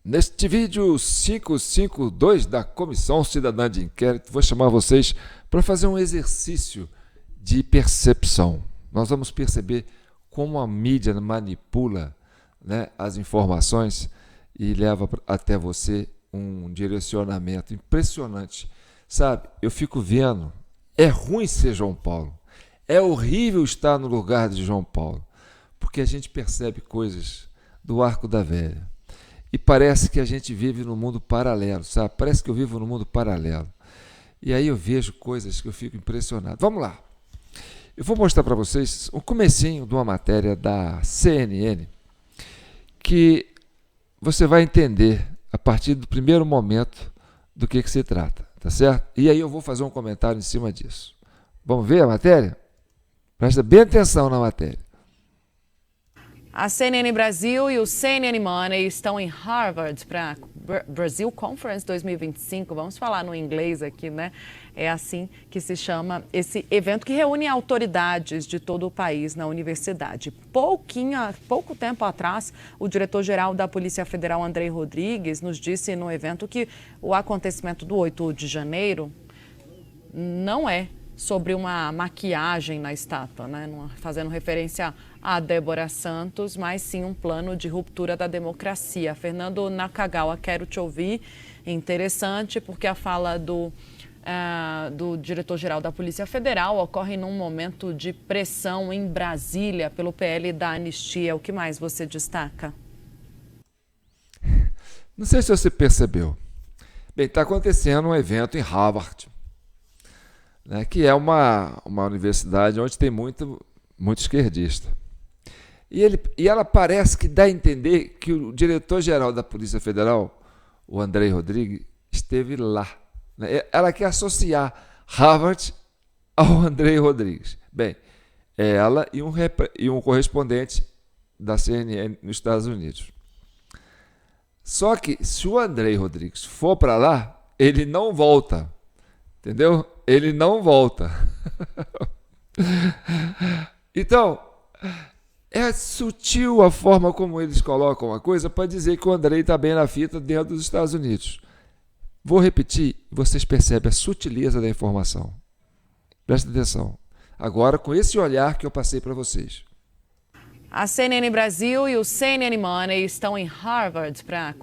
Neste vídeo 552 da Comissão Cidadã de Inquérito, vou chamar vocês para fazer um exercício de percepção. Nós vamos perceber como a mídia manipula, as informações e leva até você um direcionamento impressionante. Sabe, eu fico vendo, é ruim ser João Paulo, é horrível estar no lugar de João Paulo, porque a gente percebe coisas do Arco da Velha. E parece que a gente vive num mundo paralelo, sabe? Parece que eu vivo num mundo paralelo. E aí eu vejo coisas que eu fico impressionado. Vamos lá. Eu vou mostrar para vocês um comecinho de uma matéria da CNN que você vai entender a partir do primeiro momento do que se trata, tá certo? E aí eu vou fazer um comentário em cima disso. Vamos ver a matéria? Presta bem atenção na matéria. A CNN Brasil e o CNN Money estão em Harvard para Brazil Conference 2025. Vamos falar no inglês aqui, né? É assim que se chama esse evento que reúne autoridades de todo o país na universidade. Pouco tempo atrás, o diretor-geral da Polícia Federal, Andrei Rodrigues, nos disse no evento que o acontecimento do 8 de janeiro não é sobre uma maquiagem na estátua, né? Fazendo referência a Débora Santos, mas sim um plano de ruptura da democracia. Fernando Nakagawa, quero te ouvir. Interessante, porque a fala do diretor-geral da Polícia Federal ocorre num momento de pressão em Brasília pelo PL da anistia. O que mais você destaca? Não sei se você percebeu. Bem, está acontecendo um evento em Harvard, que é uma universidade onde tem muito esquerdista. E ela parece que dá a entender que o diretor-geral da Polícia Federal, o Andrei Rodrigues, esteve lá. Ela quer associar Harvard ao Andrei Rodrigues. Bem, ela e um correspondente da CNN nos Estados Unidos. Só que se o Andrei Rodrigues for para lá, ele não volta. Entendeu? Ele não volta. Então, é sutil a forma como eles colocam a coisa para dizer que o Andrei está bem na fita dentro dos Estados Unidos. Vou repetir, vocês percebem a sutileza da informação. Presta atenção. Agora, com esse olhar que eu passei para vocês. A CNN Brasil e o CNN Money estão em Harvard para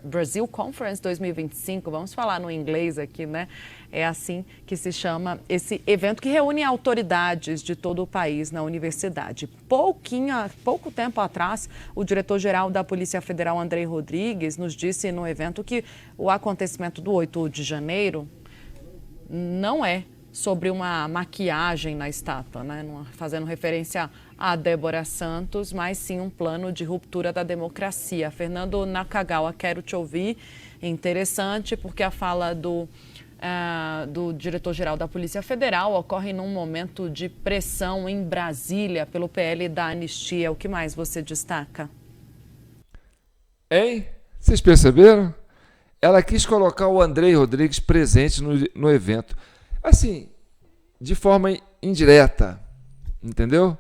Brazil Conference 2025. Vamos falar no inglês aqui, né? É assim que se chama esse evento que reúne autoridades de todo o país na universidade. Pouco tempo atrás, o diretor-geral da Polícia Federal, Andrei Rodrigues, nos disse no evento que o acontecimento do 8 de janeiro não é sobre uma maquiagem na estátua, né? Fazendo referência a Débora Santos, mas sim um plano de ruptura da democracia. Fernando Nakagawa, quero te ouvir. Interessante, porque a fala do diretor-geral da Polícia Federal ocorre num momento de pressão em Brasília pelo PL da anistia. O que mais você destaca? Hein? Vocês perceberam? Ela quis colocar o Andrei Rodrigues presente no evento. Assim, de forma indireta, entendeu?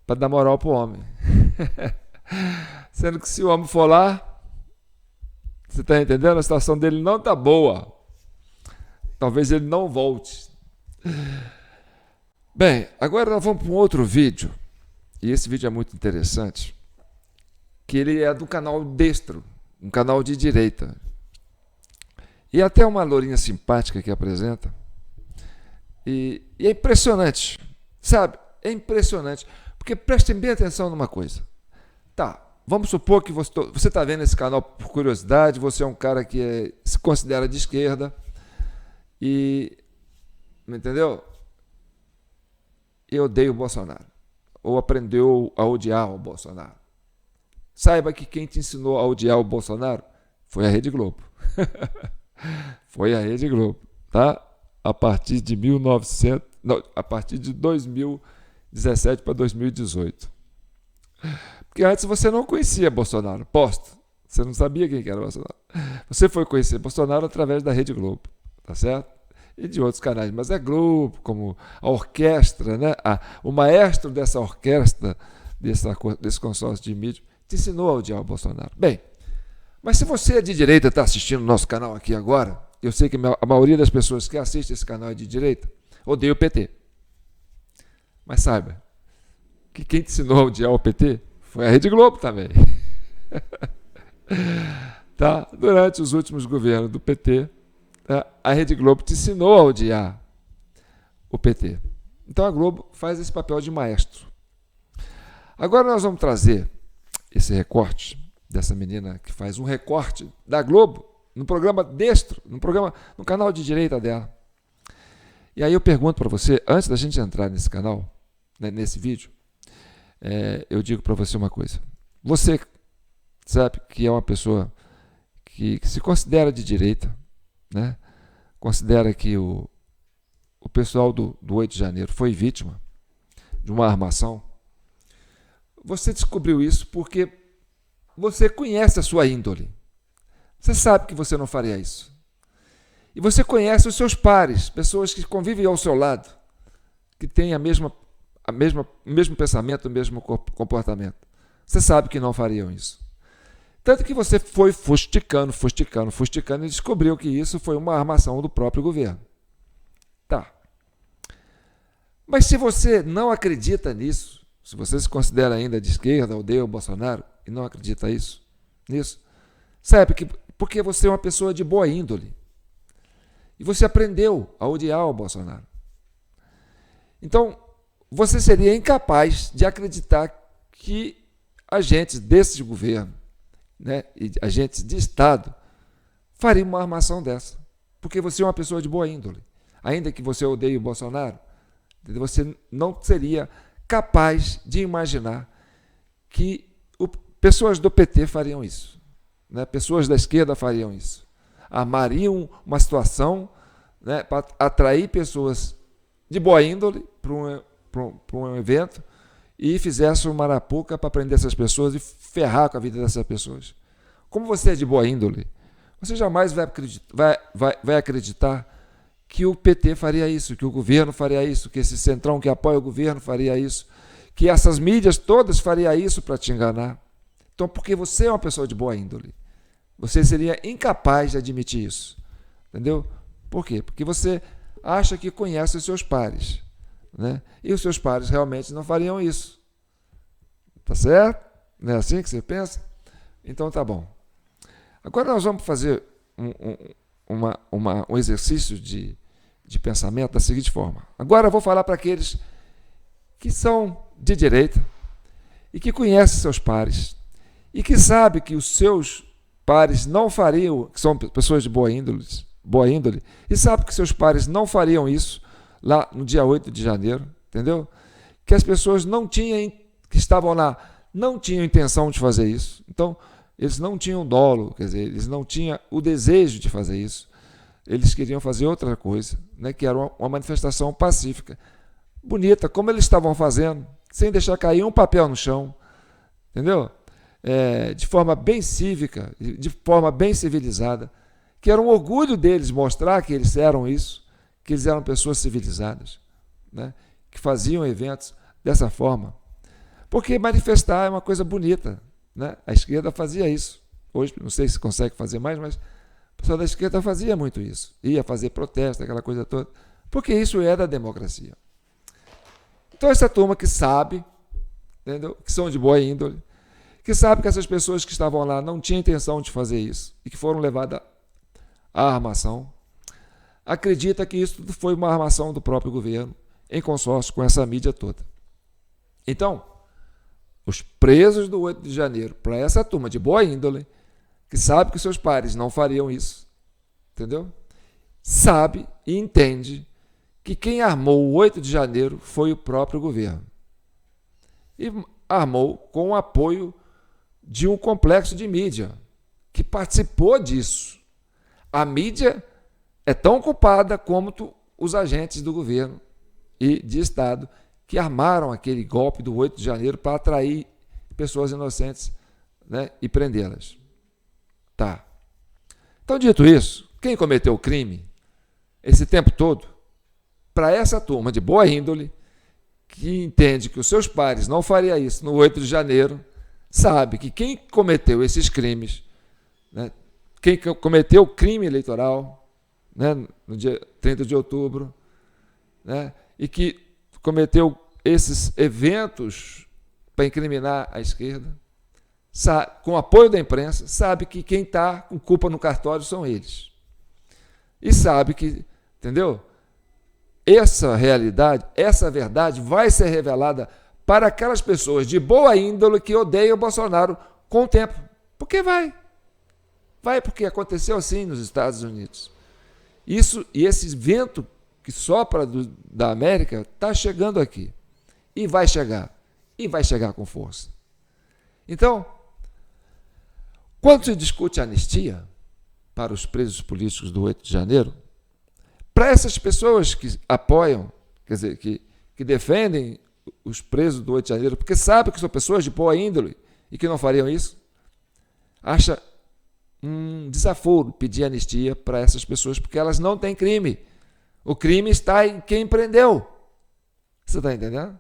Para dar moral pro homem. Sendo que se o homem for lá, você está entendendo? A situação dele não está boa. Talvez ele não volte. Bem, agora nós vamos para um outro vídeo. E esse vídeo é muito interessante. Que ele é do canal Destro, um canal de direita. E até uma lourinha simpática que apresenta. E é impressionante, sabe? É impressionante. Porque prestem bem atenção numa coisa. Tá, vamos supor que você está vendo esse canal por curiosidade, você é um cara que se considera de esquerda e, entendeu? E odeia o Bolsonaro. Ou aprendeu a odiar o Bolsonaro. Saiba que quem te ensinou a odiar o Bolsonaro foi a Rede Globo. Foi a Rede Globo, tá? A partir de 2017 para 2018. Porque antes você não conhecia Bolsonaro, posto. Você não sabia quem era Bolsonaro. Você foi conhecer Bolsonaro através da Rede Globo, tá certo? E de outros canais, mas é Globo, como a orquestra, né? O maestro dessa orquestra, desse consórcio de mídia, te ensinou a odiar o Bolsonaro. Bem, Mas se você é de direita e está assistindo o nosso canal aqui agora, eu sei que a maioria das pessoas que assistem esse canal é de direita, odeia o PT. Mas saiba que quem te ensinou a odiar o PT foi a Rede Globo também. Tá? Durante os últimos governos do PT, tá? A Rede Globo te ensinou a odiar o PT. Então a Globo faz esse papel de maestro. Agora nós vamos trazer esse recorte dessa menina que faz um recorte da Globo no programa Destro, no canal de direita dela. E aí eu pergunto para você, antes da gente entrar nesse canal, né, nesse vídeo, eu digo para você uma coisa. Você sabe que é uma pessoa que se considera de direita, né? Considera que o pessoal do 8 de janeiro foi vítima de uma armação. Você descobriu isso porque você conhece a sua índole. Você sabe que você não faria isso. E você conhece os seus pares, pessoas que convivem ao seu lado, que têm o mesmo pensamento, o mesmo comportamento. Você sabe que não fariam isso. Tanto que você foi fusticando e descobriu que isso foi uma armação do próprio governo. Tá. Mas se você não acredita nisso, se você se considera ainda de esquerda, odeia o Bolsonaro e não acredita nisso, sabe que porque você é uma pessoa de boa índole. E você aprendeu a odiar o Bolsonaro. Então, você seria incapaz de acreditar que agentes desse governo, né, e agentes de Estado, fariam uma armação dessa. Porque você é uma pessoa de boa índole. Ainda que você odeie o Bolsonaro, você não seria capaz de imaginar que pessoas do PT fariam isso. Né? Pessoas da esquerda fariam isso. Armariam uma situação, né, para atrair pessoas de boa índole para um evento e fizesse uma arapuca para prender essas pessoas e ferrar com a vida dessas pessoas. Como você é de boa índole, você jamais vai acreditar que o PT faria isso, que o governo faria isso, que esse centrão que apoia o governo faria isso, que essas mídias todas fariam isso para te enganar. Então, porque você é uma pessoa de boa índole, você seria incapaz de admitir isso. Entendeu? Por quê? Porque você acha que conhece os seus pares, né? E os seus pares realmente não fariam isso. Tá certo? Não é assim que você pensa? Então tá bom. Agora nós vamos fazer um exercício de pensamento da seguinte forma. Agora eu vou falar para aqueles que são de direita e que conhecem seus pares e que sabem que os seus pares não fariam, que são pessoas de boa índole, e sabem que seus pares não fariam isso lá no dia 8 de janeiro, entendeu? Que as pessoas que estavam lá não tinham intenção de fazer isso. Então, eles não tinham dolo, quer dizer, eles não tinham o desejo de fazer isso. Eles queriam fazer outra coisa, né, que era uma manifestação pacífica, bonita, como eles estavam fazendo, sem deixar cair um papel no chão, entendeu? De forma bem cívica, de forma bem civilizada, que era um orgulho deles mostrar que eles eram isso, que eles eram pessoas civilizadas, né, que faziam eventos dessa forma. Porque manifestar é uma coisa bonita, né? A esquerda fazia isso. Hoje, não sei se consegue fazer mais, mas o pessoal da esquerda fazia muito isso. Ia fazer protesto, aquela coisa toda, porque isso é da democracia. Então, essa turma que sabe, entendeu? Que são de boa índole, que sabe que essas pessoas que estavam lá não tinham intenção de fazer isso e que foram levadas à armação, acredita que isso tudo foi uma armação do próprio governo, em consórcio com essa mídia toda. Então, os presos do 8 de janeiro, para essa turma de boa índole, que sabe que seus pares não fariam isso, entendeu? Sabe e entende que quem armou o 8 de janeiro foi o próprio governo. E armou com o apoio de um complexo de mídia que participou disso. A mídia é tão culpada como os agentes do governo e de Estado que armaram aquele golpe do 8 de janeiro para atrair pessoas inocentes, né, e prendê-las. Tá. Então, dito isso, quem cometeu o crime esse tempo todo, para essa turma de boa índole, que entende que os seus pares não fariam isso no 8 de janeiro, sabe que quem cometeu esses crimes, né? Quem cometeu o crime eleitoral, né, no dia 30 de outubro, né, e que cometeu esses eventos para incriminar a esquerda, com apoio da imprensa, sabe que quem está com culpa no cartório são eles. E sabe que, entendeu? Essa realidade, essa verdade vai ser revelada para aquelas pessoas de boa índole que odeiam o Bolsonaro com o tempo. Porque vai. Vai porque aconteceu assim nos Estados Unidos. Isso, e esse vento que sopra da América está chegando aqui. E vai chegar. E vai chegar com força. Então, quando se discute anistia para os presos políticos do 8 de janeiro, para essas pessoas que apoiam, quer dizer, que defendem os presos do 8 de janeiro, porque sabem que são pessoas de boa índole e que não fariam isso, acha um desaforo pedir anistia para essas pessoas, porque elas não têm crime. O crime está em quem prendeu. Você está entendendo?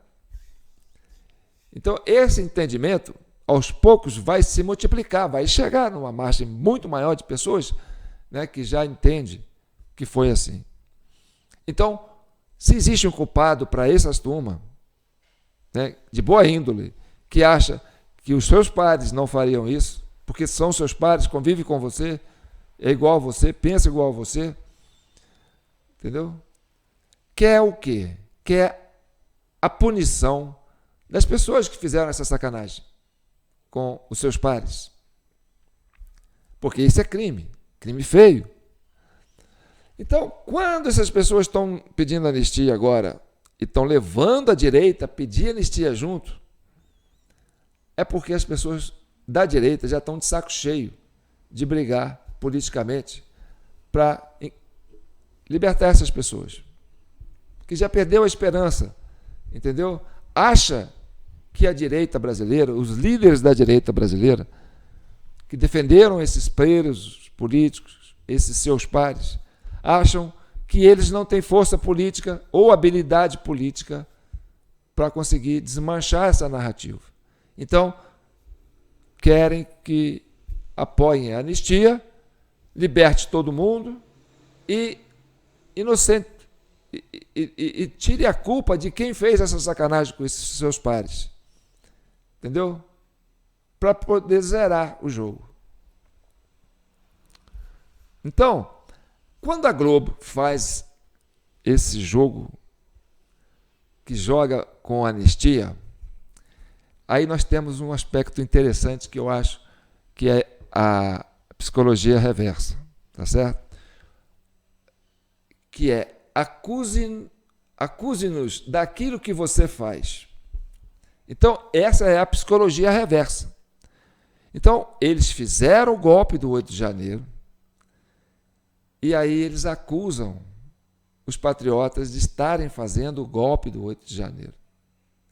Então, esse entendimento, aos poucos, vai se multiplicar, vai chegar numa margem muito maior de pessoas, né, que já entende que foi assim. Então, se existe um culpado para essas turmas, né, de boa índole, que acha que os seus pares não fariam isso, porque são seus pares, convivem com você, é igual a você, pensa igual a você, entendeu? Quer o quê? Quer a punição das pessoas que fizeram essa sacanagem com os seus pares. Porque isso é crime, crime feio. Então, quando essas pessoas estão pedindo anistia agora e estão levando a direita a pedir anistia junto, é porque as pessoas da direita já estão de saco cheio de brigar politicamente para libertar essas pessoas. Que já perdeu a esperança, entendeu? Acha que a direita brasileira, os líderes da direita brasileira, que defenderam esses presos políticos, esses seus pares, acham que eles não têm força política ou habilidade política para conseguir desmanchar essa narrativa. Então, querem que apoiem a anistia, liberte todo mundo e tire a culpa de quem fez essa sacanagem com esses seus pares. Entendeu? Para poder zerar o jogo. Então, quando a Globo faz esse jogo que joga com anistia, aí nós temos um aspecto interessante que eu acho que é a psicologia reversa, tá certo? Que é acuse-nos daquilo que você faz. Então, essa é a psicologia reversa. Então, eles fizeram o golpe do 8 de janeiro e aí eles acusam os patriotas de estarem fazendo o golpe do 8 de janeiro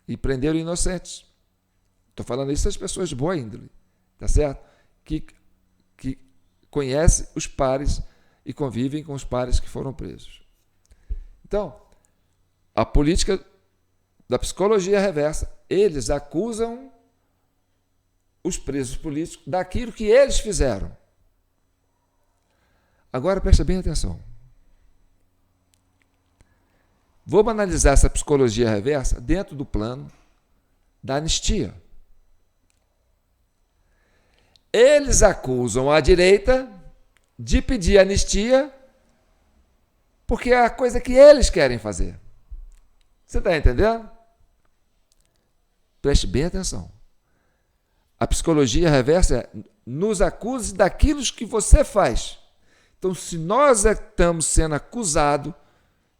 e prenderam inocentes. Estou falando isso das pessoas de boa índole, tá certo? Que conhecem os pares e convivem com os pares que foram presos. Então, a política da psicologia reversa, eles acusam os presos políticos daquilo que eles fizeram. Agora, presta bem atenção. Vamos analisar essa psicologia reversa dentro do plano da anistia. Eles acusam a direita de pedir anistia porque é a coisa que eles querem fazer. Você está entendendo? Preste bem atenção. A psicologia reversa é nos acuse daquilo que você faz. Então, se nós estamos sendo acusados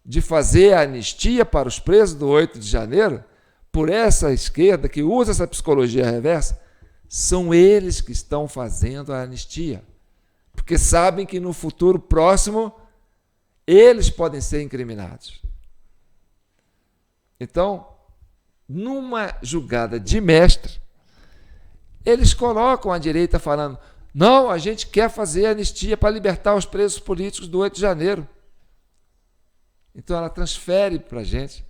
de fazer a anistia para os presos do 8 de janeiro, por essa esquerda que usa essa psicologia reversa, são eles que estão fazendo a anistia. Porque sabem que no futuro próximo eles podem ser incriminados. Então, numa jogada de mestre, eles colocam a direita falando: não, a gente quer fazer anistia para libertar os presos políticos do 8 de janeiro. Então ela transfere para a gente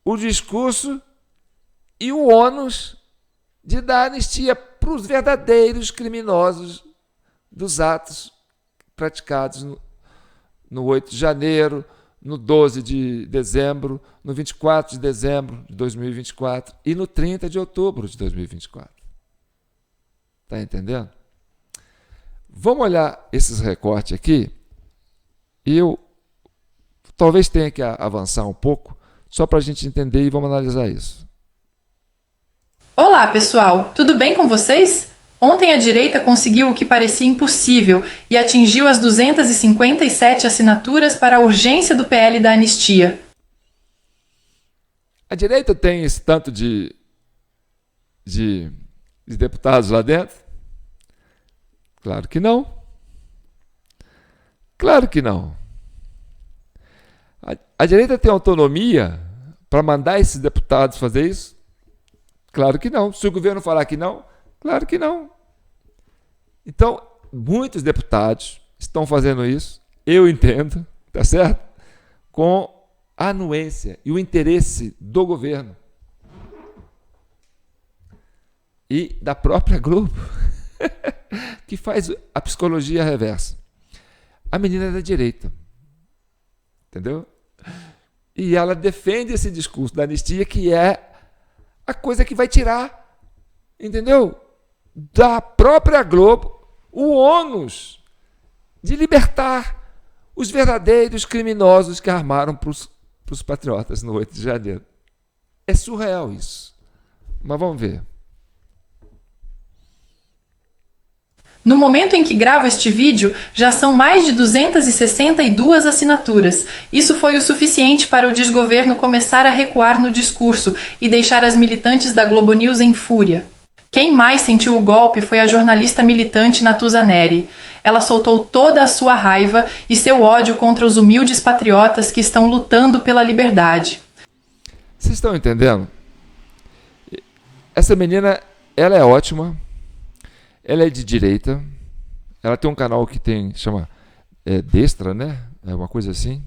o discurso e o ônus de dar anistia para os verdadeiros criminosos dos atos praticados no 8 de janeiro, no 12 de dezembro, no 24 de dezembro de 2024 e no 30 de outubro de 2024. Está entendendo? Vamos olhar esses recortes aqui e eu talvez tenha que avançar um pouco só para a gente entender e vamos analisar isso. Olá, pessoal! Tudo bem com vocês? Ontem a direita conseguiu o que parecia impossível e atingiu as 257 assinaturas para a urgência do PL da anistia. A direita tem esse tanto de deputados lá dentro? Claro que não. Claro que não. A direita tem autonomia para mandar esses deputados fazer isso? Claro que não. Se o governo falar que não, claro que não. Então, muitos deputados estão fazendo isso, eu entendo, tá certo? Com a anuência e o interesse do governo e da própria Globo, que faz a psicologia reversa. A menina é da direita, entendeu? E ela defende esse discurso da anistia, que é a coisa que vai tirar, entendeu? Da própria Globo o ônus de libertar os verdadeiros criminosos que armaram para os patriotas no 8 de janeiro. É surreal isso. Mas vamos ver. No momento em que gravo este vídeo, já são mais de 262 assinaturas. Isso foi o suficiente para o desgoverno começar a recuar no discurso e deixar as militantes da Globo News em fúria. Quem mais sentiu o golpe foi a jornalista militante Natuza Neri. Ela soltou toda a sua raiva e seu ódio contra os humildes patriotas que estão lutando pela liberdade. Vocês estão entendendo? Essa menina, ela é ótima. Ela é de direita, ela tem um canal que chama Destra, né? É uma coisa assim.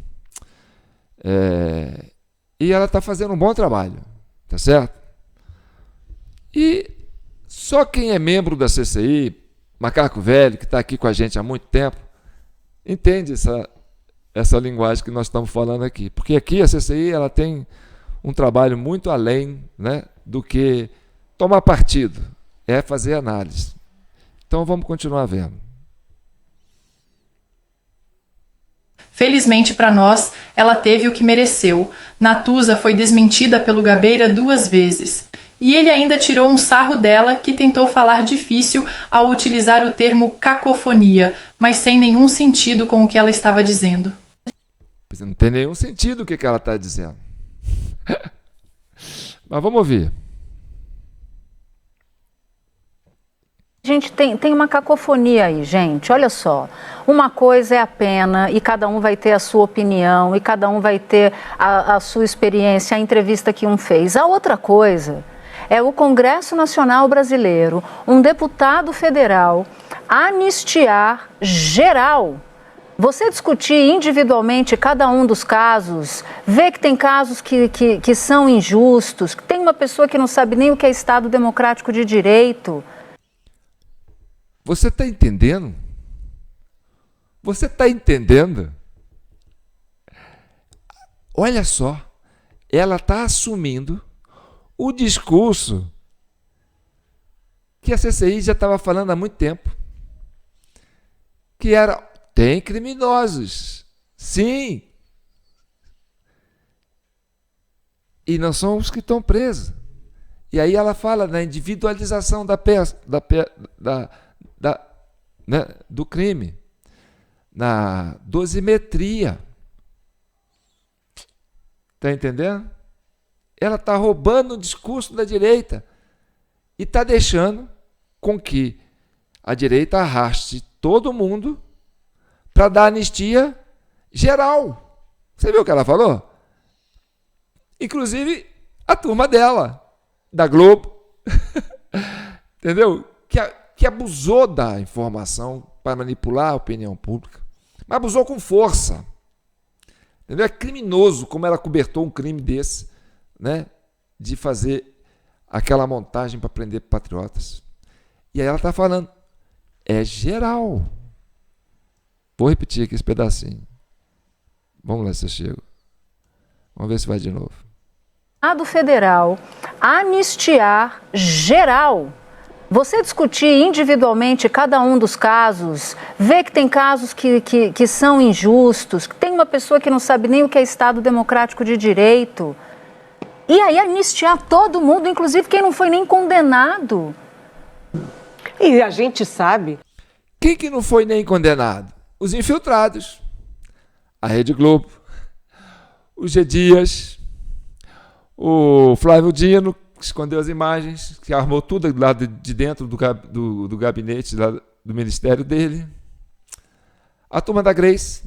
E ela está fazendo um bom trabalho, tá certo? E só quem é membro da CCI, Macaco Velho, que está aqui com a gente há muito tempo, entende essa linguagem que nós estamos falando aqui. Porque aqui a CCI ela tem um trabalho muito além, né, do que tomar partido, é fazer análise. Então vamos continuar vendo. Felizmente para nós, ela teve o que mereceu. Natuza foi desmentida pelo Gabeira 2 vezes. E ele ainda tirou um sarro dela, que tentou falar difícil ao utilizar o termo cacofonia, mas sem nenhum sentido com o que ela estava dizendo. Não tem nenhum sentido o que ela está dizendo. Mas vamos ouvir. Gente, tem uma cacofonia aí, gente. Olha só, uma coisa é a pena e cada um vai ter a sua opinião e cada um vai ter a sua experiência, a entrevista que um fez. A outra coisa é o Congresso Nacional Brasileiro, um deputado federal, anistiar geral. Você discutir individualmente cada um dos casos, ver que tem casos que são injustos, que tem uma pessoa que não sabe nem o que é Estado Democrático de Direito. Você está entendendo? Você está entendendo? Olha só, ela está assumindo o discurso que a CCI já estava falando há muito tempo. Que era, tem criminosos, sim. E não são os que estão presos. E aí ela fala na individualização né, do crime, na dosimetria. Está entendendo? Ela está roubando o discurso da direita e está deixando com que a direita arraste todo mundo para dar anistia geral. Você viu o que ela falou? Inclusive a turma dela, da Globo, entendeu? Que abusou da informação para manipular a opinião pública, mas abusou com força. Entendeu? É criminoso como ela cobertou um crime desse, né? De fazer aquela montagem para prender patriotas. E aí ela está falando, é geral. Vou repetir aqui esse pedacinho. Vamos lá, se eu chego. Vamos ver se vai de novo. Senado Federal anistiar geral. Você discutir individualmente cada um dos casos, ver que tem casos que são injustos, que tem uma pessoa que não sabe nem o que é Estado Democrático de Direito, e aí anistiar todo mundo, inclusive quem não foi nem condenado. E a gente sabe. Quem que não foi nem condenado? Os infiltrados. A Rede Globo, o G. Dias, o Flávio Dino, que escondeu as imagens, que armou tudo lá de dentro do gabinete lá do ministério dele. A turma da Grace,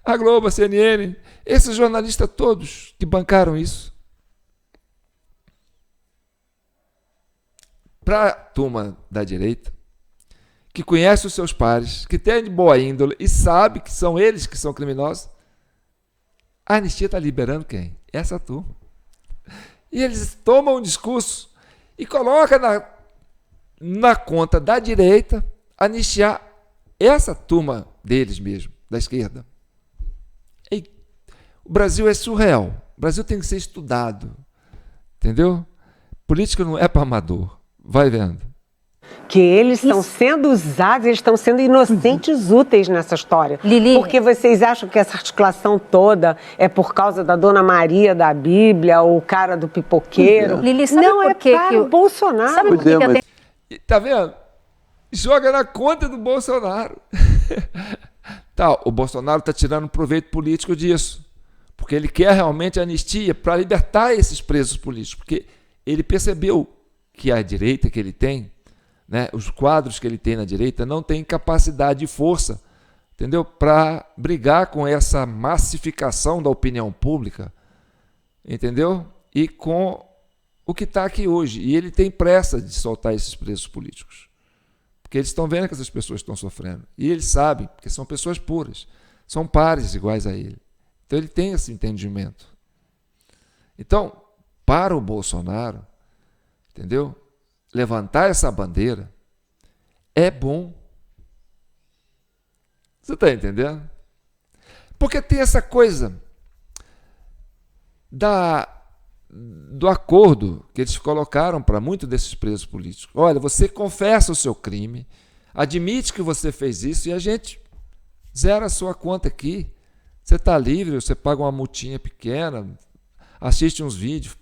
a Globo, a CNN, esses jornalistas todos que bancaram isso. Para a turma da direita, que conhece os seus pares, que tem de boa índole e sabe que são eles que são criminosos, a anistia está liberando quem? Essa turma. E eles tomam um discurso e colocam na conta da direita anistiar essa turma deles mesmo, da esquerda. E o Brasil é surreal. O Brasil tem que ser estudado. Entendeu? Política não é para amador. Vai vendo. Que eles estão sendo usados, eles estão sendo inocentes úteis nessa história. Lili. Porque vocês acham que essa articulação toda é por causa da Dona Maria da Bíblia ou o cara do pipoqueiro? Lili, sabe não, por é que para o Bolsonaro. Sabe por que mas... Tá vendo? Joga na conta do Bolsonaro. Tá, o Bolsonaro está tirando proveito político disso. Porque ele quer realmente anistia para libertar esses presos políticos. Porque ele percebeu que a direita que ele tem, né, os quadros que ele tem na direita, não tem capacidade e força, entendeu? Para brigar com essa massificação da opinião pública, entendeu? E com o que está aqui hoje. E ele tem pressa de soltar esses presos políticos. Porque eles estão vendo que essas pessoas estão sofrendo. E eles sabem, porque são pessoas puras, são pares iguais a ele. Então ele tem esse entendimento. Então, para o Bolsonaro, entendeu? Levantar essa bandeira é bom. Você está entendendo? Porque tem essa coisa do acordo que eles colocaram para muitos desses presos políticos. Olha, você confessa o seu crime, admite que você fez isso e a gente zera a sua conta aqui. Você está livre, você paga uma multinha pequena, assiste uns vídeos,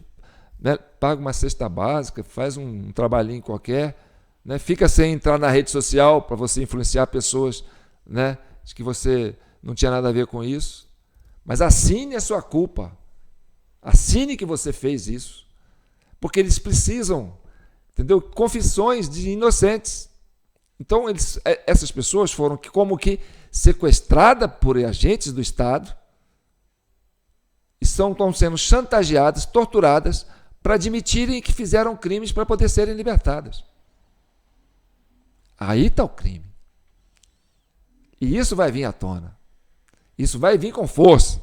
né, paga uma cesta básica, faz um trabalhinho qualquer, né, fica sem entrar na rede social para você influenciar pessoas, né, de que você não tinha nada a ver com isso. Mas assine a sua culpa. Assine que você fez isso. Porque eles precisam, entendeu? Confissões de inocentes. Então, essas pessoas foram como que sequestradas por agentes do Estado e estão sendo chantageadas, torturadas, para admitirem que fizeram crimes para poder serem libertadas. Aí está o crime. E isso vai vir à tona. Isso vai vir com força.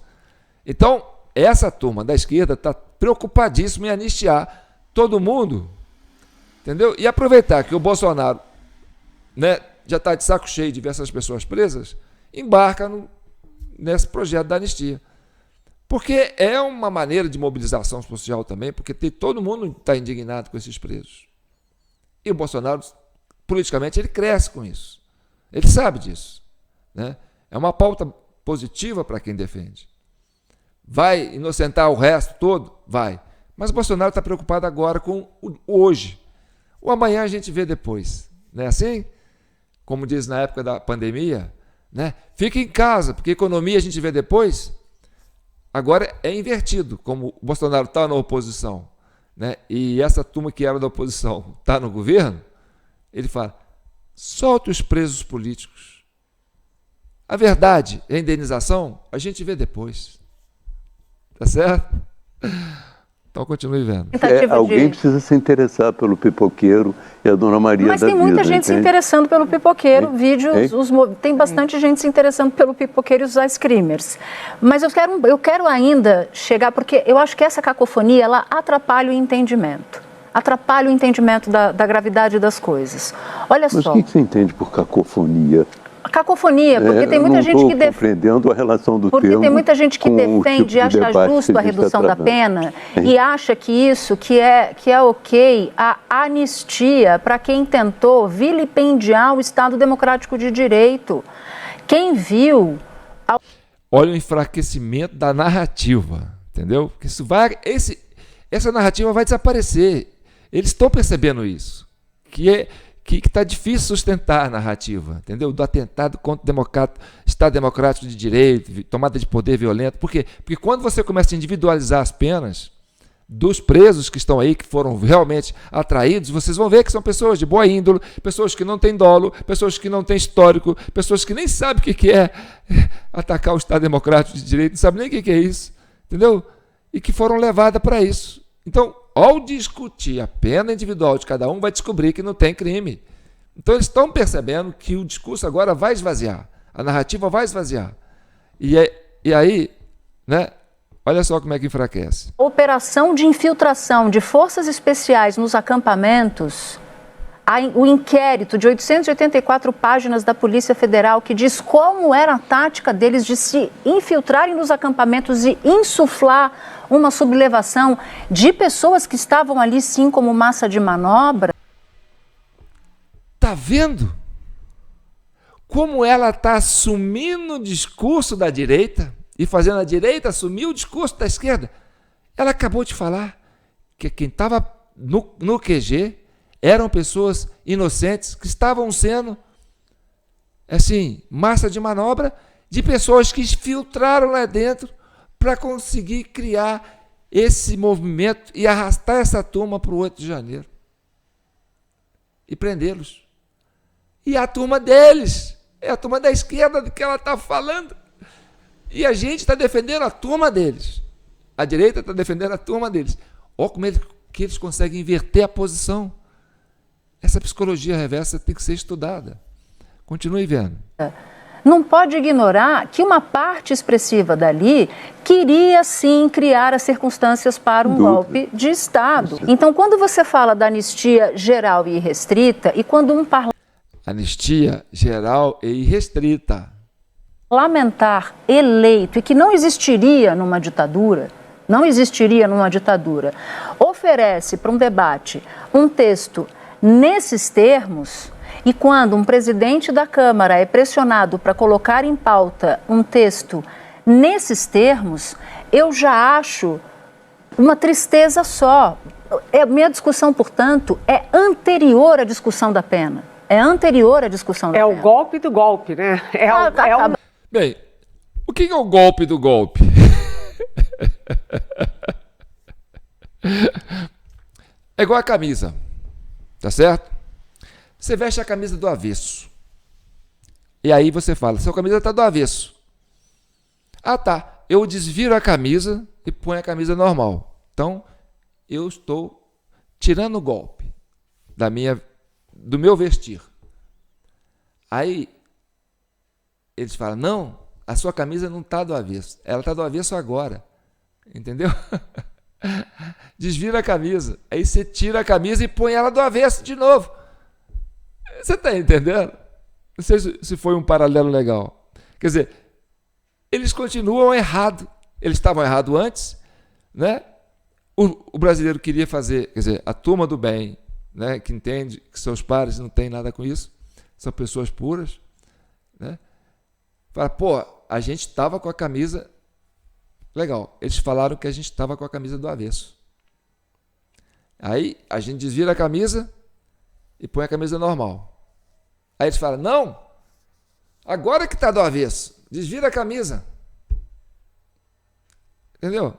Então, essa turma da esquerda está preocupadíssima em anistiar todo mundo, entendeu? E aproveitar que o Bolsonaro, né, já está de saco cheio de ver essas pessoas presas, embarca nesse projeto da anistia. Porque é uma maneira de mobilização social também, porque todo mundo está indignado com esses presos. E o Bolsonaro, politicamente, ele cresce com isso. Ele sabe disso, né? É uma pauta positiva para quem defende. Vai inocentar o resto todo? Vai. Mas o Bolsonaro está preocupado agora com o hoje. O amanhã a gente vê depois. Não é assim? Como diz na época da pandemia, né? Fique em casa, porque economia a gente vê depois. Agora é invertido, como o Bolsonaro está na oposição, né? E essa turma que era da oposição está no governo, ele fala, solta os presos políticos. A verdade, a indenização, a gente vê depois. Tá certo? Então continue vendo. Alguém precisa se interessar pelo pipoqueiro e a Dona Maria da Vida. Mas tem muita gente se interessando pelo pipoqueiro, tem bastante gente se interessando pelo pipoqueiro e os ice creamers. Mas eu quero ainda chegar, porque eu acho que essa cacofonia, ela atrapalha o entendimento. atrapalha o entendimento da gravidade das coisas. Olha Mas só. o que você entende por cacofonia? A cacofonia, porque tem muita gente que compreendendo a relação do porque termo tem muita gente que com o defende tipo e acha debate justo que a a gente está redução da tratando. pena e acha que isso que é ok a anistia para quem tentou vilipendiar o Estado Democrático de Direito. Quem viu... Olha o enfraquecimento da narrativa, entendeu? Porque essa narrativa vai desaparecer. Eles estão percebendo isso, que está difícil sustentar a narrativa, entendeu? Do atentado contra o Estado Democrático de Direito, tomada de poder violento. Por quê? Porque quando você começa a individualizar as penas dos presos que estão aí, que foram realmente atraídos, vocês vão ver que são pessoas de boa índole, pessoas que não têm dolo, pessoas que não têm histórico, pessoas que nem sabem o que é atacar o Estado Democrático de Direito, não sabem nem o que é isso, entendeu? E que foram levadas para isso. Então, ao discutir a pena individual de cada um, vai descobrir que não tem crime. Então, eles estão percebendo que o discurso agora vai esvaziar, a narrativa vai esvaziar. E aí, né? Olha só como é que enfraquece. Operação de infiltração de forças especiais nos acampamentos, o inquérito de 884 páginas da Polícia Federal que diz como era a tática deles de se infiltrarem nos acampamentos e insuflar uma sublevação de pessoas que estavam ali sim como massa de manobra. Tá vendo como ela está assumindo o discurso da direita e fazendo a direita assumir o discurso da esquerda? Ela acabou de falar que quem estava no QG eram pessoas inocentes que estavam sendo, assim, massa de manobra de pessoas que infiltraram lá dentro para conseguir criar esse movimento e arrastar essa turma para o 8 de janeiro e prendê-los. E a turma deles, é a turma da esquerda do que ela está falando. E a gente está defendendo a turma deles. A direita está defendendo a turma deles. Olha como que eles conseguem inverter a posição. Essa psicologia reversa tem que ser estudada. Continue vendo. Não pode ignorar que uma parte expressiva dali queria sim criar as circunstâncias para um golpe de Estado. Então, quando você fala da anistia geral e irrestrita, e quando um anistia geral e irrestrita. Parlamentar eleito e que não existiria numa ditadura, oferece para um debate um texto nesses termos, e quando um presidente da Câmara é pressionado para colocar em pauta um texto nesses termos, eu já acho uma tristeza só. Minha discussão, portanto, é anterior à discussão da pena. É o golpe do golpe, né? Bem, o que é o golpe do golpe? É igual a camisa, tá certo? Você veste a camisa do avesso. E aí você fala, sua camisa está do avesso. Ah, tá. Eu desviro a camisa e ponho a camisa normal. Então, eu estou tirando o golpe do meu vestir. Aí, eles falam, não, a sua camisa não está do avesso. Ela está do avesso agora. Entendeu? Desvira a camisa. Aí você tira a camisa e põe ela do avesso de novo. Você está entendendo? Não sei se foi um paralelo legal. Quer dizer, eles continuam errados. Eles estavam errados antes, né? O brasileiro queria fazer, quer dizer, a turma do bem, né, que entende que seus pares não têm nada com isso, são pessoas puras, né? Fala, pô, a gente estava com a camisa legal. Eles falaram que a gente estava com a camisa do avesso. Aí a gente desvira a camisa e põe a camisa normal. Aí eles falam, não, agora que está do avesso, desvira a camisa. Entendeu?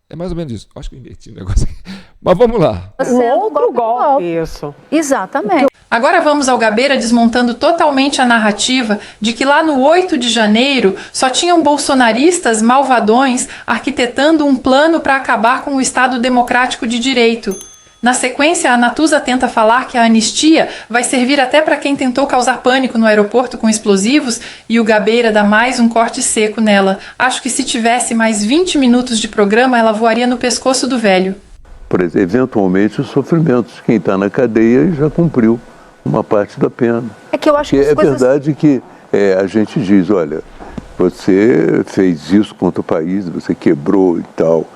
É mais ou menos isso. Acho que eu inverti o negócio aqui. Mas vamos lá. Outro golpe, isso. Exatamente. Agora vamos ao Gabeira desmontando totalmente a narrativa de que lá no 8 de janeiro só tinham bolsonaristas malvadões arquitetando um plano para acabar com o Estado Democrático de Direito. Na sequência, a Natuza tenta falar que a anistia vai servir até para quem tentou causar pânico no aeroporto com explosivos e o Gabeira dá mais um corte seco nela. Acho que se tivesse mais 20 minutos de programa, ela voaria no pescoço do velho. por exemplo, eventualmente os sofrimentos de quem está na cadeia e já cumpriu uma parte da pena. É que eu acho que é verdade que a gente diz, olha, você fez isso contra o país, você quebrou e tal.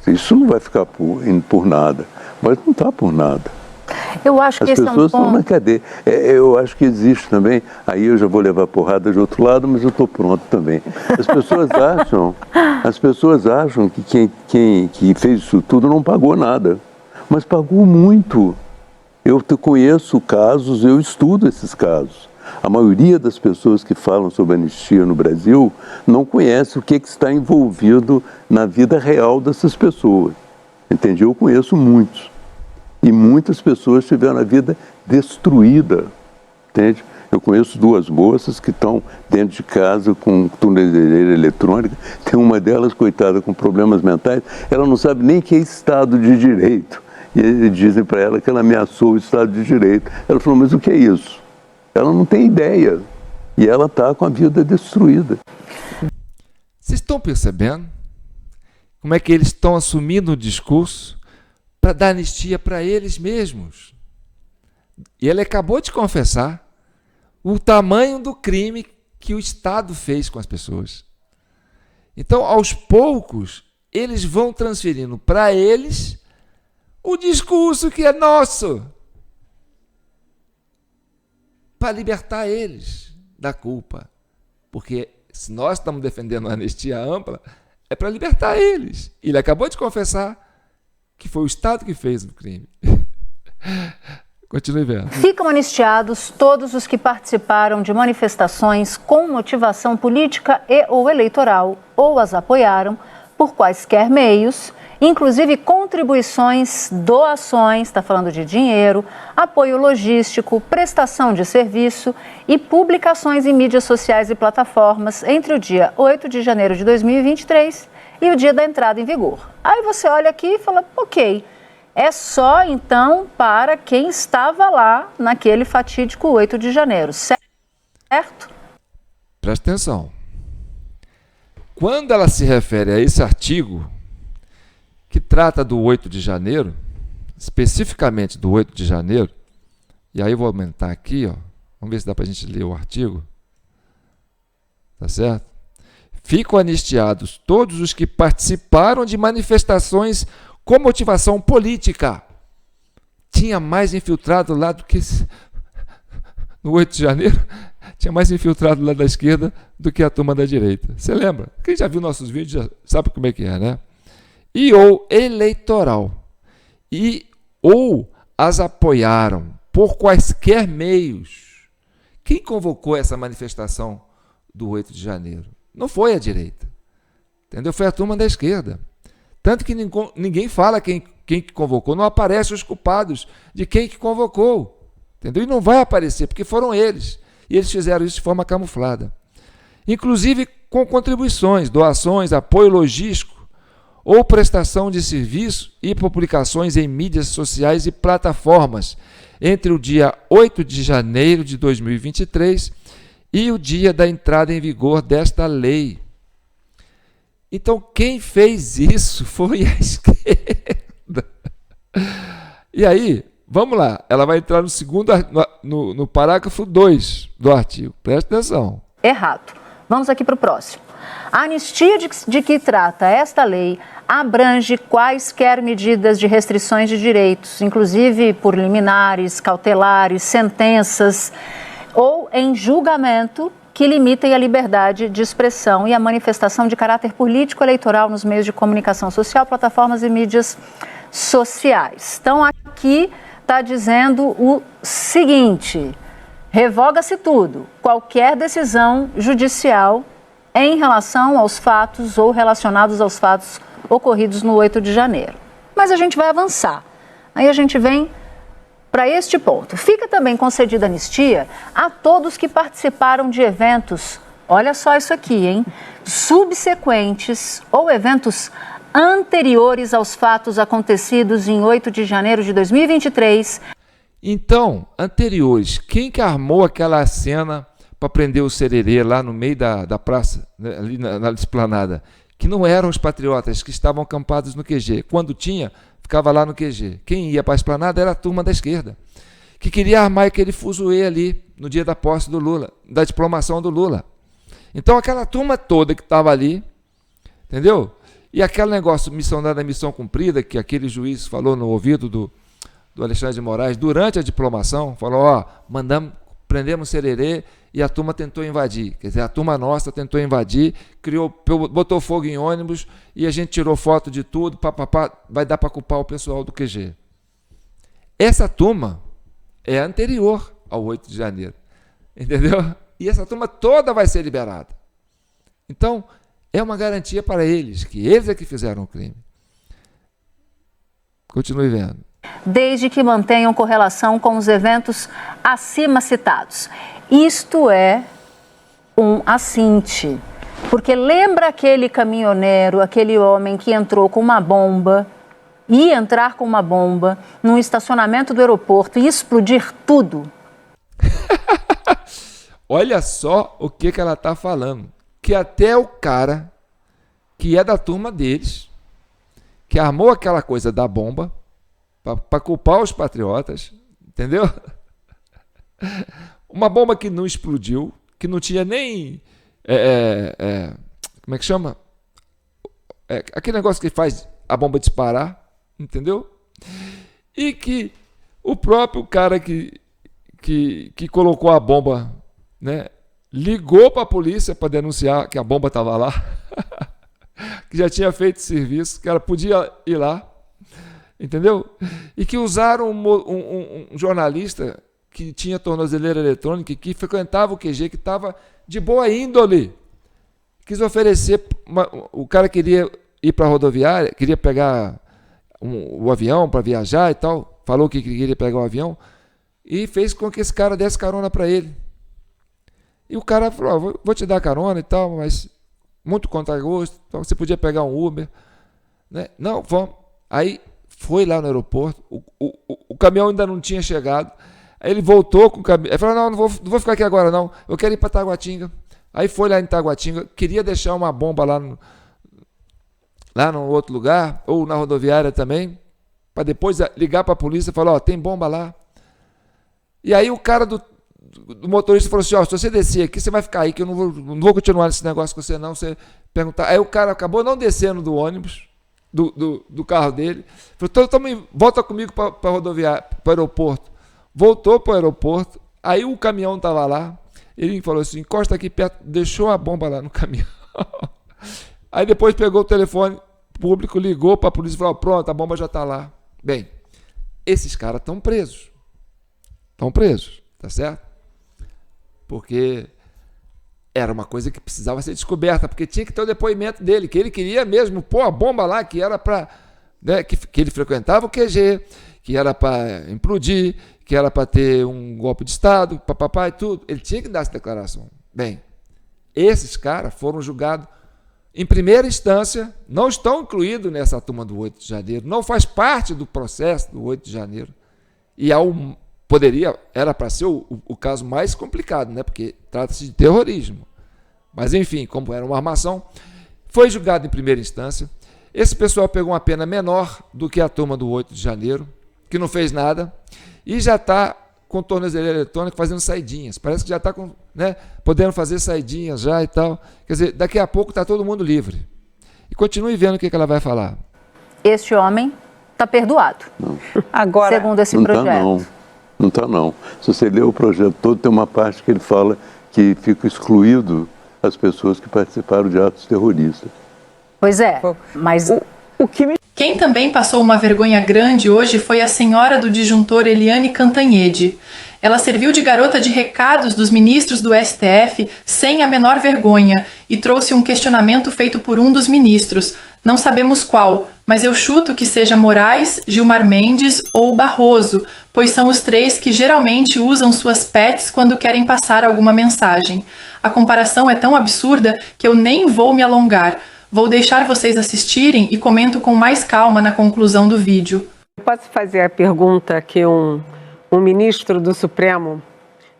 Isso não vai ficar por nada. Mas não está por nada. Eu acho que as pessoas estão na cadeia. Eu acho que existe também, aí eu já vou levar porrada de outro lado, mas eu estou pronto também. As pessoas acham que quem fez isso tudo não pagou nada, mas pagou muito. Eu conheço casos, eu estudo esses casos. A maioria das pessoas que falam sobre anistia no Brasil não conhece o que está envolvido na vida real dessas pessoas. Entende? Eu conheço muitos. E muitas pessoas tiveram a vida destruída. Entende? Eu conheço 2 moças que estão dentro de casa com tornozeleira eletrônica. Tem uma delas, coitada, com problemas mentais. Ela não sabe nem que é Estado de Direito. E eles dizem para ela que ela ameaçou o Estado de Direito. Ela falou, mas o que é isso? Ela não tem ideia. E ela está com a vida destruída. Vocês estão percebendo como é que eles estão assumindo o discurso para dar anistia para eles mesmos? E ele acabou de confessar o tamanho do crime que o Estado fez com as pessoas. Então, aos poucos, eles vão transferindo para eles o discurso que é nosso, para libertar eles da culpa. Porque se nós estamos defendendo a anistia ampla, é para libertar eles. Ele acabou de confessar que foi o Estado que fez o crime. Continue vendo. Ficam anistiados todos os que participaram de manifestações com motivação política e ou eleitoral ou as apoiaram por quaisquer meios, inclusive contribuições, doações, está falando de dinheiro, apoio logístico, prestação de serviço e publicações em mídias sociais e plataformas entre o dia 8 de janeiro de 2023 e o dia da entrada em vigor. Aí você olha aqui e fala, ok, é só então para quem estava lá naquele fatídico 8 de janeiro, certo? Presta atenção. Quando ela se refere a esse artigo que trata do 8 de janeiro, especificamente do 8 de janeiro, e aí eu vou aumentar aqui, ó, vamos ver se dá para a gente ler o artigo, tá certo? Ficam anistiados todos os que participaram de manifestações com motivação política. Tinha mais infiltrado lá do que no 8 de janeiro, tinha mais infiltrado lá da esquerda do que a turma da direita. Você lembra? Quem já viu nossos vídeos já sabe como é que é, né? E ou eleitoral, e ou as apoiaram por quaisquer meios. Quem convocou essa manifestação do 8 de janeiro? Não foi a direita, entendeu? Foi a turma da esquerda. Tanto que ninguém fala quem que convocou, não aparecem os culpados de quem que convocou, entendeu? E não vai aparecer, porque foram eles, e eles fizeram isso de forma camuflada. Inclusive com contribuições, doações, apoio logístico, ou prestação de serviço e publicações em mídias sociais e plataformas entre o dia 8 de janeiro de 2023 e o dia da entrada em vigor desta lei. Então, quem fez isso foi a esquerda. E aí, vamos lá, ela vai entrar no segundo, no parágrafo 2 do artigo. Presta atenção. Errado. Vamos aqui para o próximo. A anistia de que trata esta lei abrange quaisquer medidas de restrições de direitos, inclusive por liminares, cautelares, sentenças ou em julgamento que limitem a liberdade de expressão e a manifestação de caráter político eleitoral nos meios de comunicação social, plataformas e mídias sociais. Então, aqui está dizendo o seguinte: revoga-se tudo, qualquer decisão judicial em relação aos fatos ou relacionados aos fatos ocorridos no 8 de janeiro. Mas a gente vai avançar. Aí a gente vem para este ponto. Fica também concedida anistia a todos que participaram de eventos, olha só isso aqui, hein? Subsequentes ou eventos anteriores aos fatos acontecidos em 8 de janeiro de 2023. Então, anteriores, quem que armou aquela cena para prender o Sererê lá no meio da praça, né, ali na esplanada? Que não eram os patriotas que estavam acampados no QG. Quando tinha, ficava lá no QG. Quem ia para a esplanada era a turma da esquerda, que queria armar aquele fuzuê ali no dia da posse do Lula, da diplomação do Lula. Então aquela turma toda que estava ali, entendeu? E aquele negócio, missão dada, missão cumprida, que aquele juiz falou no ouvido do Alexandre de Moraes durante a diplomação, falou, ó, prendemos Sererê e a turma tentou invadir. Quer dizer, a turma nossa tentou invadir, botou fogo em ônibus e a gente tirou foto de tudo, vai dar para culpar o pessoal do QG. Essa turma é anterior ao 8 de janeiro, entendeu? E essa turma toda vai ser liberada. Então, é uma garantia para eles, que eles é que fizeram o crime. Continue vendo. Desde que mantenham correlação com os eventos acima citados. Isto é um assinte. Porque lembra aquele caminhoneiro, aquele homem que entrou com uma bomba, ia entrar com uma bomba num estacionamento do aeroporto e explodir tudo? Olha só o que ela está falando. Que até o cara que é da turma deles, que armou aquela coisa da bomba, para culpar os patriotas, entendeu? Uma bomba que não explodiu, que não tinha nem... como é que chama? Aquele negócio que faz a bomba disparar, entendeu? E que o próprio cara que colocou a bomba, né, ligou para a polícia para denunciar que a bomba estava lá, que já tinha feito serviço, que ela podia ir lá, entendeu? E que usaram um jornalista que tinha tornozeleira eletrônica, que frequentava o QG, que estava de boa índole. Quis oferecer, o cara queria ir para a rodoviária, queria pegar o avião para viajar e tal, falou que queria pegar o avião, e fez com que esse cara desse carona para ele. E o cara falou, vou te dar carona e tal, mas muito contra gosto, então você podia pegar um Uber, né? Não, vamos. Aí foi lá no aeroporto, o caminhão ainda não tinha chegado, aí ele voltou com o caminhão, ele falou, não vou ficar aqui agora não, eu quero ir para Taguatinga. Aí foi lá em Taguatinga, queria deixar uma bomba lá no outro lugar, ou na rodoviária também, para depois ligar para a polícia e falar, ó, tem bomba lá. E aí o cara do motorista falou assim, ó, se você descer aqui, você vai ficar aí, que eu não vou continuar nesse negócio com você não, você perguntar. Aí o cara acabou não descendo do ônibus, do carro dele, falou, então volta comigo para a rodoviária, para o aeroporto. Voltou para o aeroporto, aí o caminhão estava lá, ele falou assim, encosta aqui perto, deixou a bomba lá no caminhão. Aí depois pegou o telefone público, ligou para a polícia e falou, pronto, a bomba já está lá. Bem, esses caras estão presos. Estão presos, tá certo? Porque era uma coisa que precisava ser descoberta, porque tinha que ter o depoimento dele, que ele queria mesmo pôr a bomba lá, que era para... Né, que ele frequentava o QG, que era para implodir, que era para ter um golpe de Estado, papapá e tudo. Ele tinha que dar essa declaração. Bem, esses caras foram julgados em primeira instância, não estão incluídos nessa turma do 8 de janeiro, não faz parte do processo do 8 de janeiro. E era para ser o caso mais complicado, né? Porque trata-se de terrorismo. Mas, enfim, como era uma armação, foi julgado em primeira instância. Esse pessoal pegou uma pena menor do que a turma do 8 de janeiro, que não fez nada, e já está com tornozeleira eletrônica fazendo saidinhas. Parece que já está podendo fazer saidinhas já e tal. Quer dizer, daqui a pouco está todo mundo livre. E continue vendo o que ela vai falar. Este homem está perdoado. Não. Agora, segundo esse projeto. Não está não. Se você ler o projeto todo, tem uma parte que ele fala que fica excluído as pessoas que participaram de atos terroristas. Pois é, mas... Quem também passou uma vergonha grande hoje foi a senhora do disjuntor Eliane Cantanhede. Ela serviu de garota de recados dos ministros do STF sem a menor vergonha e trouxe um questionamento feito por um dos ministros. Não sabemos qual, mas eu chuto que seja Moraes, Gilmar Mendes ou Barroso, pois são os três que geralmente usam suas pets quando querem passar alguma mensagem. A comparação é tão absurda que eu nem vou me alongar. Vou deixar vocês assistirem e comento com mais calma na conclusão do vídeo. Posso fazer a pergunta que um ministro do Supremo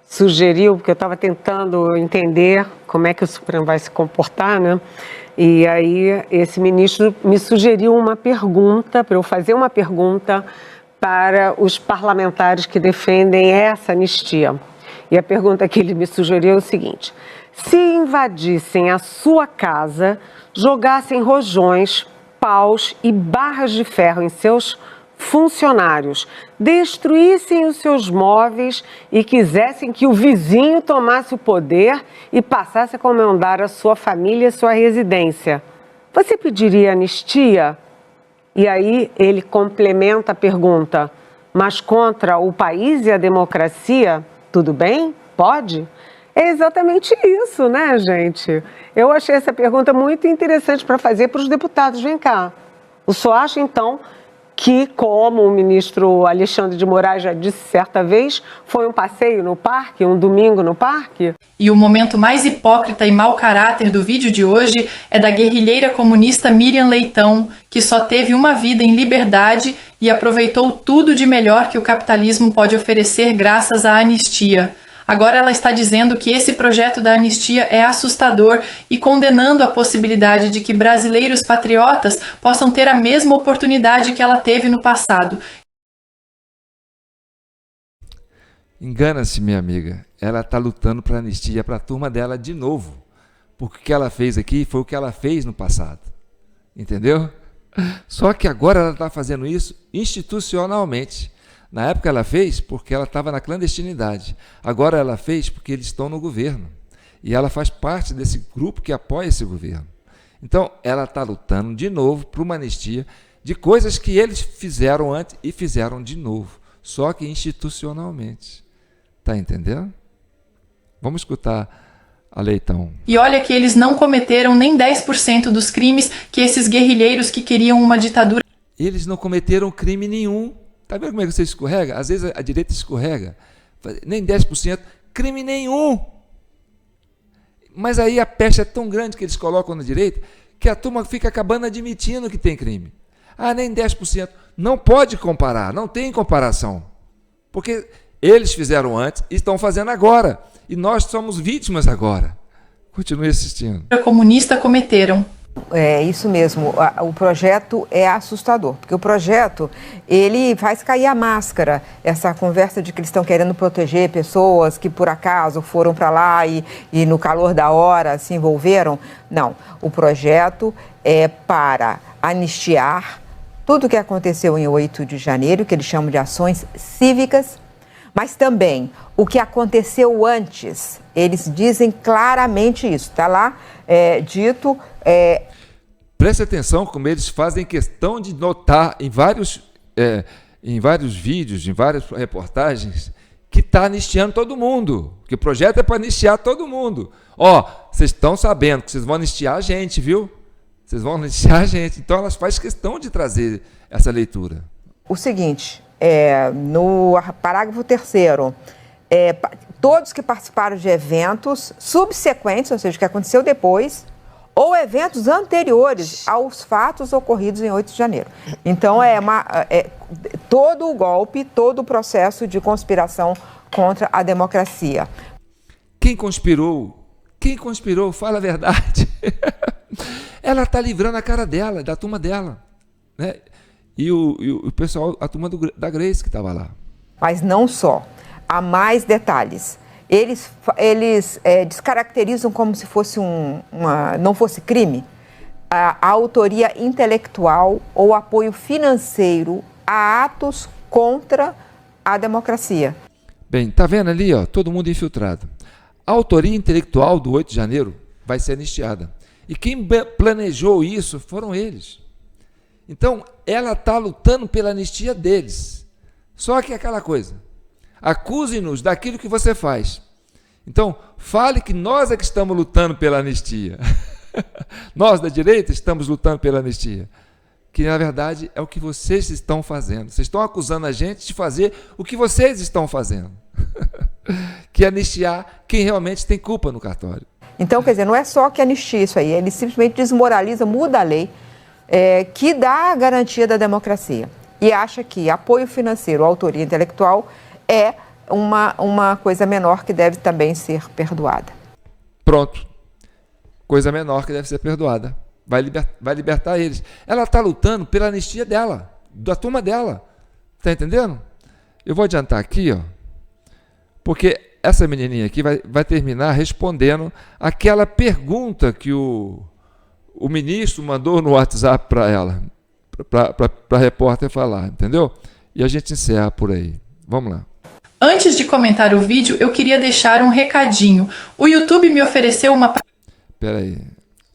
sugeriu, porque eu estava tentando entender como é que o Supremo vai se comportar, né? E aí esse ministro me sugeriu uma pergunta, para eu fazer uma pergunta para os parlamentares que defendem essa anistia. E a pergunta que ele me sugeriu é o seguinte: se invadissem a sua casa, jogassem rojões, paus e barras de ferro em seus funcionários, destruíssem os seus móveis e quisessem que o vizinho tomasse o poder e passasse a comandar a sua família e sua residência, você pediria anistia? E aí ele complementa a pergunta: mas contra o país e a democracia, tudo bem? Pode? É exatamente isso, né, gente? Eu achei essa pergunta muito interessante para fazer para os deputados. Vem cá, o senhor acha, então, que, como o ministro Alexandre de Moraes já disse certa vez, foi um passeio no parque, um domingo no parque? E o momento mais hipócrita e mau caráter do vídeo de hoje é da guerrilheira comunista Miriam Leitão, que só teve uma vida em liberdade e aproveitou tudo de melhor que o capitalismo pode oferecer graças à anistia. Agora ela está dizendo que esse projeto da anistia é assustador e condenando a possibilidade de que brasileiros patriotas possam ter a mesma oportunidade que ela teve no passado. Engana-se, minha amiga. Ela está lutando para a anistia para a turma dela de novo. Porque o que ela fez aqui foi o que ela fez no passado. Entendeu? Só que agora ela está fazendo isso institucionalmente. Na época ela fez porque ela estava na clandestinidade. Agora ela fez porque eles estão no governo. E ela faz parte desse grupo que apoia esse governo. Então, ela está lutando de novo por uma anistia de coisas que eles fizeram antes e fizeram de novo. Só que institucionalmente. Está entendendo? Vamos escutar a Leitão. E olha que eles não cometeram nem 10% dos crimes que esses guerrilheiros que queriam uma ditadura... Eles não cometeram crime nenhum. Está vendo como é que você escorrega? Às vezes a direita escorrega. Nem 10%, crime nenhum. Mas aí a peste é tão grande que eles colocam na direita que a turma fica acabando admitindo que tem crime. Ah, nem 10%. Não pode comparar, não tem comparação. Porque eles fizeram antes e estão fazendo agora. E nós somos vítimas agora. Continue assistindo. ...comunista cometeram. É isso mesmo, o projeto é assustador, porque o projeto, ele faz cair a máscara, essa conversa de que eles estão querendo proteger pessoas que por acaso foram para lá e no calor da hora se envolveram. Não, o projeto é para anistiar tudo o que aconteceu em 8 de janeiro, que eles chamam de ações cívicas, mas também o que aconteceu antes. Eles dizem claramente isso, está lá dito... Preste atenção como eles fazem questão de notar em vários vídeos, em várias reportagens, que está anistiando todo mundo, que o projeto é para anistiar todo mundo. Vocês estão sabendo que vocês vão anistiar a gente, viu? Vocês vão anistiar a gente. Então elas fazem questão de trazer essa leitura. O seguinte, no parágrafo 3º, todos que participaram de eventos subsequentes, ou seja, que aconteceu depois, ou eventos anteriores aos fatos ocorridos em 8 de janeiro. Então, todo o golpe, todo o processo de conspiração contra a democracia. Quem conspirou? Fala a verdade. Ela está livrando a cara dela, da turma dela. Né? E o pessoal, a turma da Grace que estava lá. Mas não só. Há mais detalhes. Eles descaracterizam como se fosse não fosse crime a autoria intelectual ou apoio financeiro a atos contra a democracia. Bem, tá vendo ali, todo mundo infiltrado. A autoria intelectual do 8 de janeiro vai ser anistiada. E quem planejou isso foram eles. Então, ela está lutando pela anistia deles. Só que é aquela coisa. Acuse-nos daquilo que você faz. Então, fale que nós é que estamos lutando pela anistia. Nós, da direita, estamos lutando pela anistia. Que, na verdade, é o que vocês estão fazendo. Vocês estão acusando a gente de fazer o que vocês estão fazendo. Que é anistiar quem realmente tem culpa no cartório. Então, quer dizer, não é só que anistia isso aí. Ele simplesmente desmoraliza, muda a lei, que dá a garantia da democracia. E acha que apoio financeiro, autoria intelectual, é uma coisa menor que deve também ser perdoada. Pronto. Coisa menor que deve ser perdoada. Vai libertar eles. Ela está lutando pela anistia dela, da turma dela. Está entendendo? Eu vou adiantar aqui, ó, porque essa menininha aqui vai terminar respondendo aquela pergunta que o ministro mandou no WhatsApp para ela, para a repórter falar, entendeu? E a gente encerra por aí. Vamos lá. Antes de comentar o vídeo, eu queria deixar um recadinho. O YouTube me ofereceu uma... Espera aí.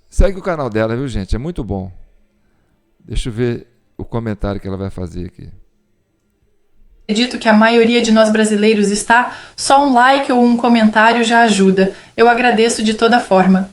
Segue o canal dela, viu, gente? É muito bom. Deixa eu ver o comentário que ela vai fazer aqui. Acredito que a maioria de nós brasileiros está, só um like ou um comentário já ajuda. Eu agradeço de toda forma.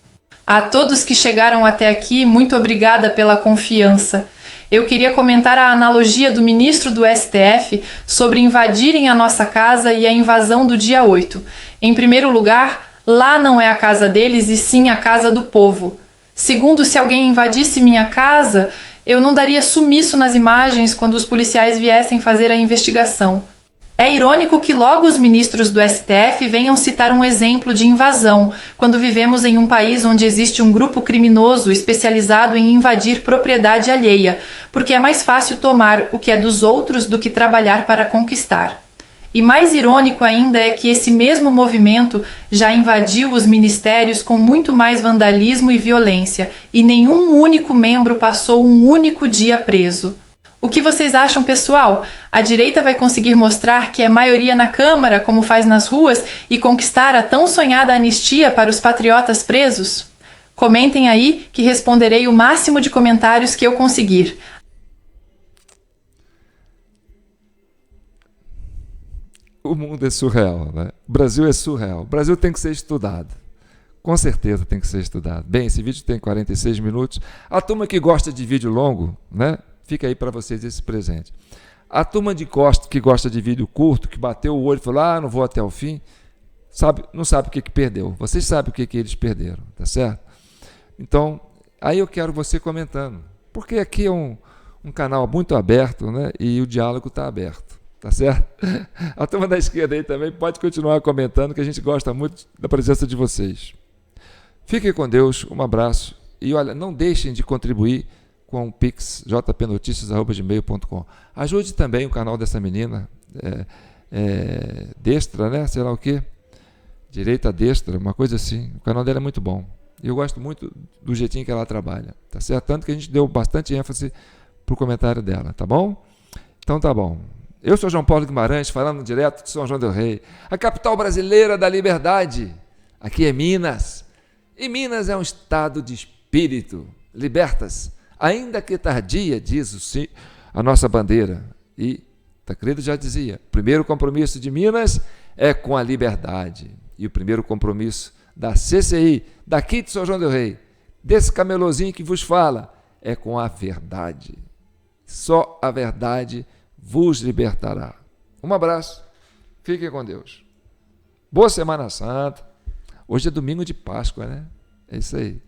A todos que chegaram até aqui, muito obrigada pela confiança. Eu queria comentar a analogia do ministro do STF sobre invadirem a nossa casa e a invasão do dia 8. Em primeiro lugar, lá não é a casa deles e sim a casa do povo. Segundo, se alguém invadisse minha casa, eu não daria sumiço nas imagens quando os policiais viessem fazer a investigação. É irônico que logo os ministros do STF venham citar um exemplo de invasão, quando vivemos em um país onde existe um grupo criminoso especializado em invadir propriedade alheia, porque é mais fácil tomar o que é dos outros do que trabalhar para conquistar. E mais irônico ainda é que esse mesmo movimento já invadiu os ministérios com muito mais vandalismo e violência, e nenhum único membro passou um único dia preso. O que vocês acham, pessoal? A direita vai conseguir mostrar que é maioria na Câmara, como faz nas ruas, e conquistar a tão sonhada anistia para os patriotas presos? Comentem aí que responderei o máximo de comentários que eu conseguir. O mundo é surreal, né? O Brasil é surreal. O Brasil tem que ser estudado. Com certeza tem que ser estudado. Bem, esse vídeo tem 46 minutos. A turma que gosta de vídeo longo, né? Fica aí para vocês esse presente. A turma que gosta de vídeo curto, que bateu o olho e falou, não vou até o fim, não sabe o que perdeu. Vocês sabem o que eles perderam, tá certo? Então, aí eu quero você comentando. Porque aqui é um canal muito aberto, né? E o diálogo está aberto. Tá certo? A turma da esquerda aí também pode continuar comentando, que a gente gosta muito da presença de vocês. Fiquem com Deus, um abraço. E olha, não deixem de contribuir com o Pix, jpnoticias@gmail.com. Ajude também o canal dessa menina, destra, né? Sei lá o quê. Direita destra, uma coisa assim. O canal dela é muito bom. E eu gosto muito do jeitinho que ela trabalha. Tá certo? Tanto que a gente deu bastante ênfase pro comentário dela, tá bom? Então tá bom. Eu sou João Paulo Guimarães, falando direto de São João del Rei, a capital brasileira da liberdade. Aqui é Minas. E Minas é um estado de espírito. Libertas, ainda que tardia, diz a nossa bandeira. E Tancredo já dizia, o primeiro compromisso de Minas é com a liberdade. E o primeiro compromisso da CCI, daqui de São João del Rei, desse camelozinho que vos fala, é com a verdade. Só a verdade vos libertará. Um abraço, fiquem com Deus. Boa Semana Santa. Hoje é domingo de Páscoa, né? É isso aí.